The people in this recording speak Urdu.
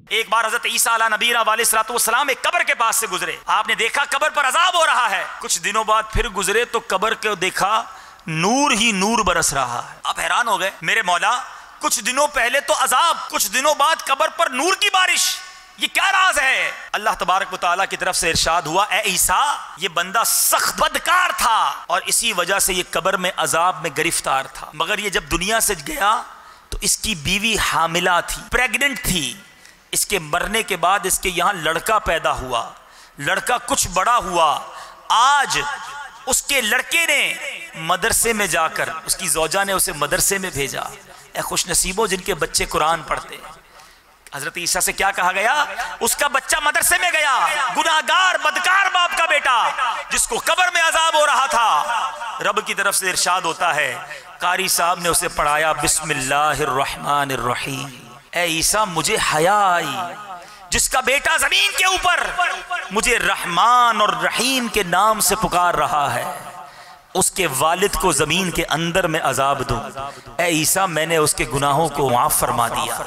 ایک بار حضرت عیسیٰ علیہ نبینا علیہ الصلوۃ والسلام ایک قبر کے پاس سے گزرے، آپ نے دیکھا قبر پر عذاب ہو رہا ہے، کچھ دنوں بعد پھر گزرے تو قبر کو دیکھا نور ہی نور برس رہا ہے۔ آپ حیران ہو گئے، میرے مولا کچھ دنوں پہلے تو عذاب، کچھ دنوں بعد قبر پر نور کی بارش، یہ کیا راز ہے؟ اللہ تبارک و تعالیٰ کی طرف سے ارشاد ہوا، اے عیسیٰ یہ بندہ سخت بدکار تھا اور اسی وجہ سے یہ قبر میں عذاب میں گرفتار تھا، مگر یہ جب دنیا سے گیا تو اس کی بیوی حاملہ تھی، پریگننٹ تھی، اس کے مرنے کے بعد اس کے یہاں لڑکا پیدا ہوا، لڑکا کچھ بڑا ہوا، آج اس کے لڑکے نے مدرسے میں جا کر، اس کی زوجہ نے اسے مدرسے میں بھیجا۔ اے خوش نصیبوں جن کے بچے قرآن پڑھتے ہیں، حضرت عیسیٰ سے کیا کہا گیا؟ اس کا بچہ مدرسے میں گیا، گناہگار بدکار باپ کا بیٹا جس کو قبر میں عذاب ہو رہا تھا، رب کی طرف سے ارشاد ہوتا ہے، قاری صاحب نے اسے پڑھایا بسم اللہ الرحمن الرحیم، اے عیسیٰ مجھے حیا آئی، جس کا بیٹا زمین کے اوپر مجھے رحمان اور رحیم کے نام سے پکار رہا ہے، اس کے والد کو زمین کے اندر میں عذاب دوں، اے عیسیٰ میں نے اس کے گناہوں کو معاف فرما دیا۔